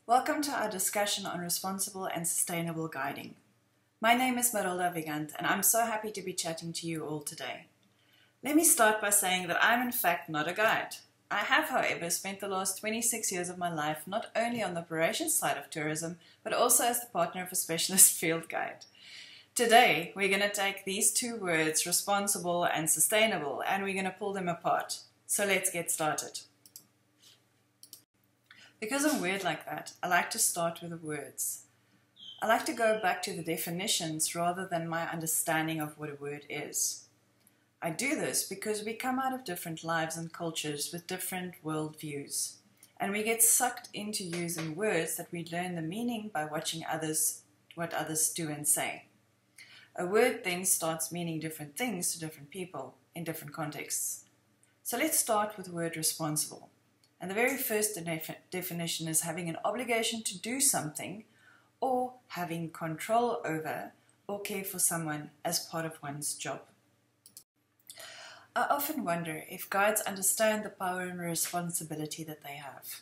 Welcome to our discussion on responsible and sustainable guiding. My name is Marilda Wiegand and I'm so happy to be chatting to you all today. Let me start by saying that I'm in fact not a guide. I have, however, spent the last 26 years of my life not only on the operations side of tourism, but also as the partner of a specialist field guide. Today, we're going to take these two words, responsible and sustainable, and we're going to pull them apart. So let's get started. Because I'm weird like that, I like to start with the words. I like to go back to the definitions rather than my understanding of what a word is. I do this because we come out of different lives and cultures with different worldviews, and we get sucked into using words that we learn the meaning by watching what others do and say. A word then starts meaning different things to different people in different contexts. So let's start with the word responsible. And the very first definition is having an obligation to do something or having control over or care for someone as part of one's job. I often wonder if guides understand the power and responsibility that they have.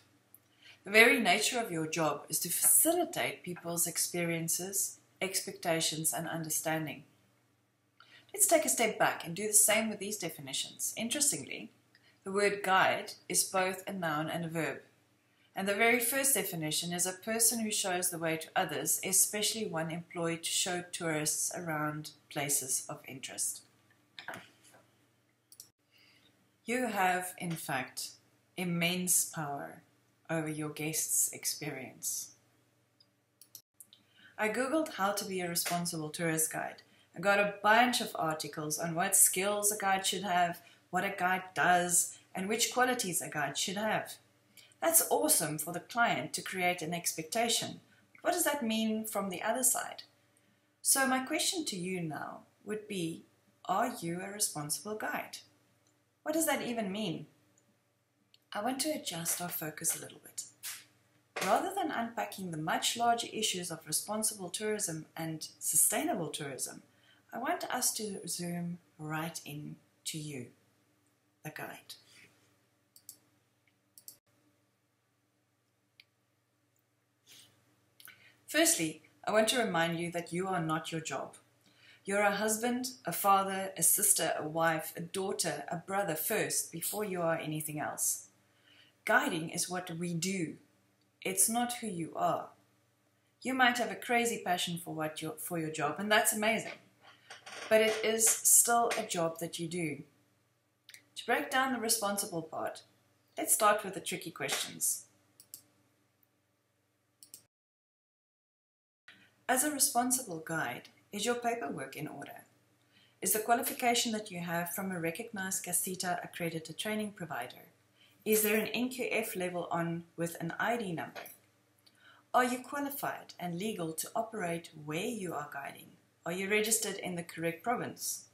The very nature of your job is to facilitate people's experiences, expectations, and understanding. Let's take a step back and do the same with these definitions. Interestingly, the word guide is both a noun and a verb. And the very first definition is a person who shows the way to others, especially one employed to show tourists around places of interest. You have, in fact, immense power over your guests' experience. I googled how to be a responsible tourist guide and got a bunch of articles on what skills a guide should have, what a guide does, and which qualities a guide should have. That's awesome for the client to create an expectation. But what does that mean from the other side? So my question to you now would be, are you a responsible guide? What does that even mean? I want to adjust our focus a little bit. Rather than unpacking the much larger issues of responsible tourism and sustainable tourism, I want us to zoom right in to you, the guide. Firstly, I want to remind you that you are not your job. You're a husband, a father, a sister, a wife, a daughter, a brother first, before you are anything else. Guiding is what we do. It's not who you are. You might have a crazy passion for your job, and that's amazing. But it is still a job that you do. To break down the responsible part, let's start with the tricky questions. As a responsible guide, is your paperwork in order? Is the qualification that you have from a recognized CACITA accredited training provider? Is there an NQF level on with an ID number? Are you qualified and legal to operate where you are guiding? Are you registered in the correct province?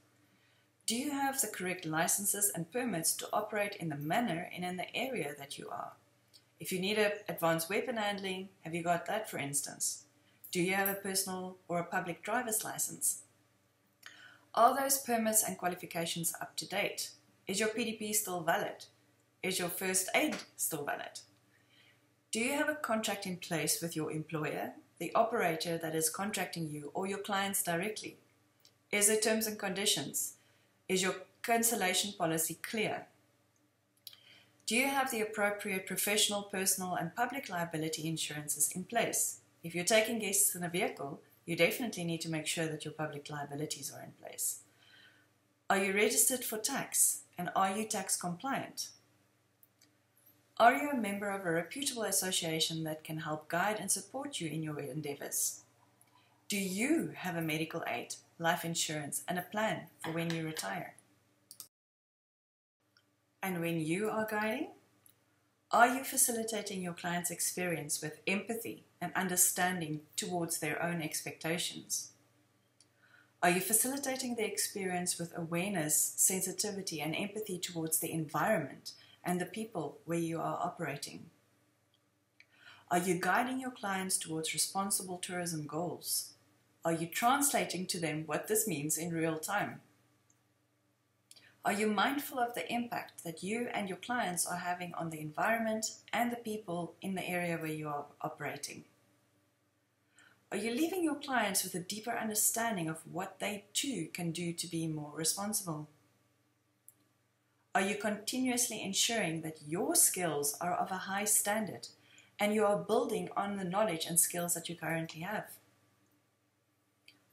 Do you have the correct licenses and permits to operate in the manner and in the area that you are? If you need advanced weapon handling, have you got that, for instance? Do you have a personal or a public driver's license? Are those permits and qualifications up to date? Is your PDP still valid? Is your first aid still valid? Do you have a contract in place with your employer, the operator that is contracting you, or your clients directly? Is there terms and conditions? Is your cancellation policy clear? Do you have the appropriate professional, personal, and public liability insurances in place? If you're taking guests in a vehicle, you definitely need to make sure that your public liabilities are in place. Are you registered for tax, and are you tax compliant? Are you a member of a reputable association that can help guide and support you in your endeavors? Do you have a medical aid, life insurance, and a plan for when you retire? And when you are guiding, are you facilitating your client's experience with empathy and understanding towards their own expectations? Are you facilitating the experience with awareness, sensitivity, and empathy towards the environment and the people where you are operating? Are you guiding your clients towards responsible tourism goals? Are you translating to them what this means in real time? Are you mindful of the impact that you and your clients are having on the environment and the people in the area where you are operating? Are you leaving your clients with a deeper understanding of what they too can do to be more responsible? Are you continuously ensuring that your skills are of a high standard and you are building on the knowledge and skills that you currently have?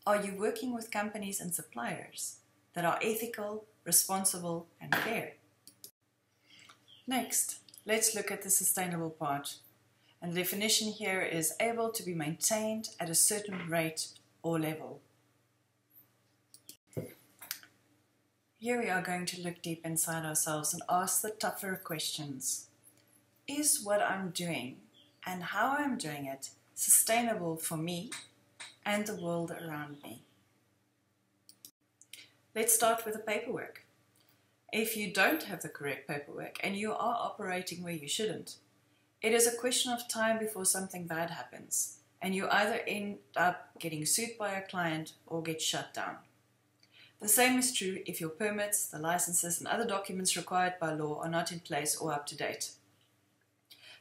Are you working with companies and suppliers that are ethical, responsible, and fair? Next, let's look at the sustainable part. And the definition here is able to be maintained at a certain rate or level. Here we are going to look deep inside ourselves and ask the tougher questions. Is what I'm doing and how I'm doing it sustainable for me and the world around me? Let's start with the paperwork. If you don't have the correct paperwork and you are operating where you shouldn't, it is a question of time before something bad happens and you either end up getting sued by a client or get shut down. The same is true if your permits, the licenses and other documents required by law are not in place or up to date.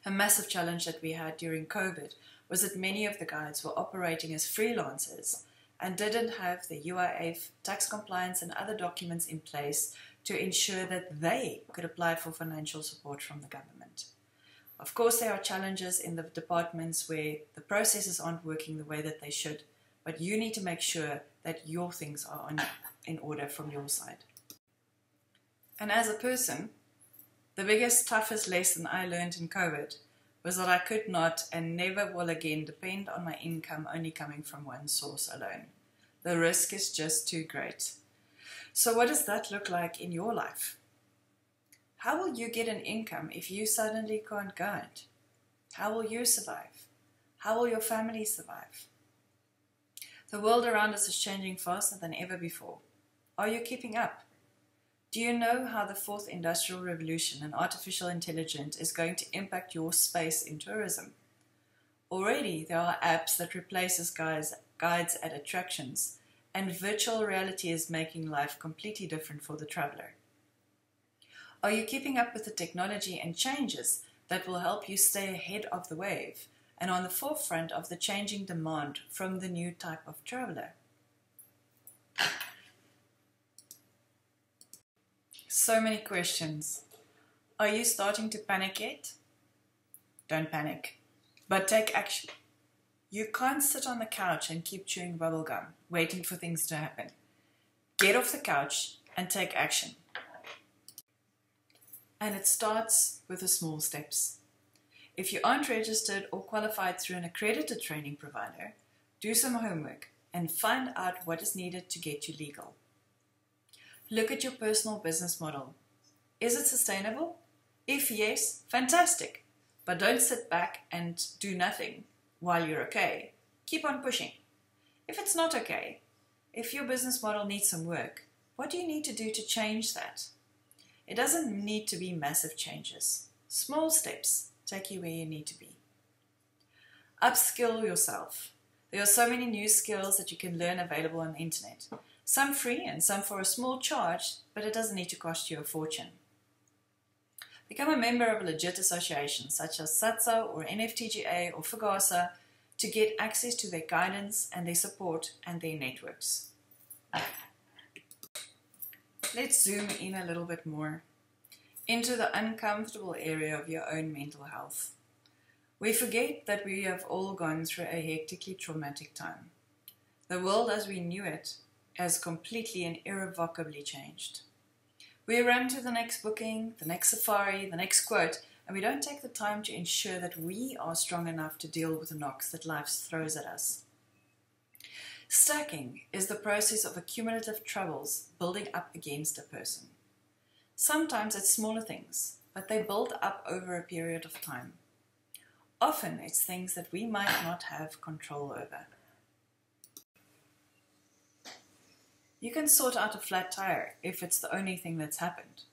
A massive challenge that we had during COVID was that many of the guides were operating as freelancers and didn't have the UIF, tax compliance and other documents in place to ensure that they could apply for financial support from the government. Of course, there are challenges in the departments where the processes aren't working the way that they should, but you need to make sure that your things are in order from your side. And as a person, the biggest, toughest lesson I learned in COVID was that I could not and never will again depend on my income only coming from one source alone. The risk is just too great. So what does that look like in your life? How will you get an income if you suddenly can't guide? How will you survive? How will your family survive? The world around us is changing faster than ever before. Are you keeping up? Do you know how the fourth industrial revolution and artificial intelligence is going to impact your space in tourism? Already there are apps that replaces guides at attractions, and virtual reality is making life completely different for the traveler. Are you keeping up with the technology and changes that will help you stay ahead of the wave and on the forefront of the changing demand from the new type of traveler? So many questions. Are you starting to panic yet? Don't panic, but take action. You can't sit on the couch and keep chewing bubblegum, waiting for things to happen. Get off the couch and take action. And it starts with the small steps. If you aren't registered or qualified through an accredited training provider, do some homework and find out what is needed to get you legal. Look at your personal business model. Is it sustainable? If yes, fantastic. But don't sit back and do nothing while you're okay. Keep on pushing. If it's not okay, if your business model needs some work, what do you need to do to change that? It doesn't need to be massive changes. Small steps take you where you need to be. Upskill yourself. There are so many new skills that you can learn available on the internet. Some free and some for a small charge, but it doesn't need to cost you a fortune. Become a member of a legit association such as SATSA or NFTGA or FAGASA to get access to their guidance and their support and their networks. Let's zoom in a little bit more into the uncomfortable area of your own mental health. We forget that we have all gone through a hectically traumatic time. The world as we knew it has completely and irrevocably changed. We run to the next booking, the next safari, the next quote, and we don't take the time to ensure that we are strong enough to deal with the knocks that life throws at us. Stacking is the process of accumulative troubles building up against a person. Sometimes it's smaller things, but they build up over a period of time. Often it's things that we might not have control over. You can sort out a flat tire if it's the only thing that's happened.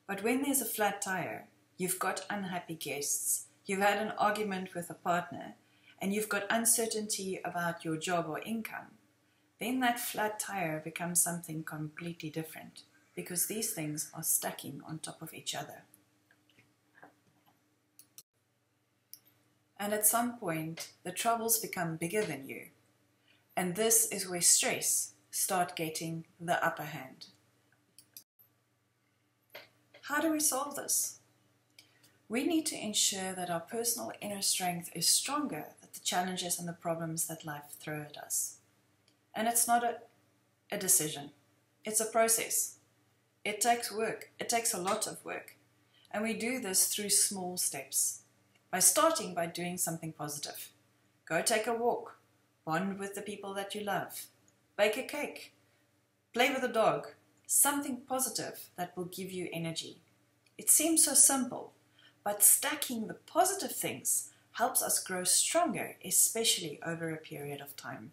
But when there's a flat tire, you've got unhappy guests, you've had an argument with a partner, and you've got uncertainty about your job or income, then that flat tire becomes something completely different. because these things are stacking on top of each other. And at some point, the troubles become bigger than you. And this is where stress starts getting the upper hand. How do we solve this? We need to ensure that our personal inner strength is stronger than the challenges and the problems that life throws at us. And it's not a decision. It's a process. It takes work. It takes a lot of work. And we do this through small steps. By starting by doing something positive. Go take a walk. Bond with the people that you love. Bake a cake. Play with a dog. Something positive that will give you energy. It seems so simple, but stacking the positive things helps us grow stronger, especially over a period of time.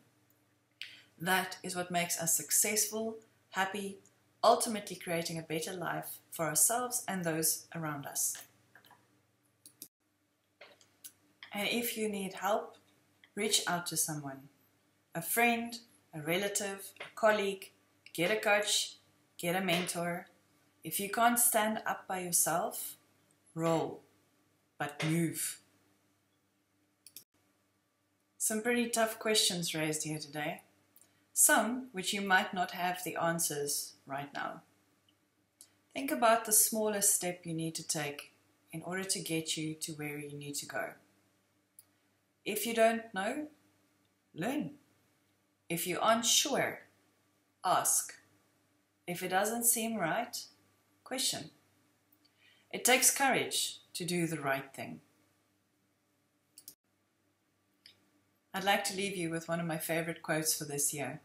That is what makes us successful, happy, ultimately creating a better life for ourselves and those around us. And if you need help, reach out to someone. A friend, a relative, a colleague, get a coach, get a mentor. If you can't stand up by yourself, roll, but move. Some pretty tough questions raised here today. Some which you might not have the answers right now. Think about the smallest step you need to take in order to get you to where you need to go. If you don't know, learn. If you aren't sure, ask. If it doesn't seem right, question. It takes courage to do the right thing. I'd like to leave you with one of my favorite quotes for this year.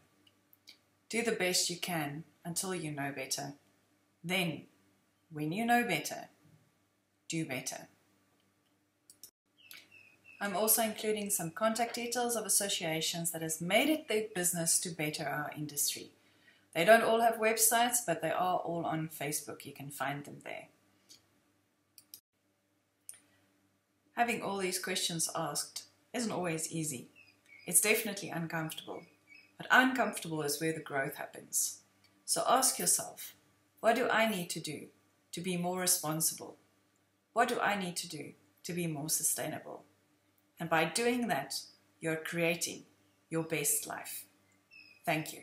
Do the best you can until you know better. Then, when you know better, do better. I'm also including some contact details of associations that has made it their business to better our industry. They don't all have websites, but they are all on Facebook. You can find them there. Having all these questions asked isn't always easy. It's definitely uncomfortable, but uncomfortable is where the growth happens. So ask yourself, what do I need to do to be more responsible? What do I need to do to be more sustainable? And by doing that, you're creating your best life. Thank you.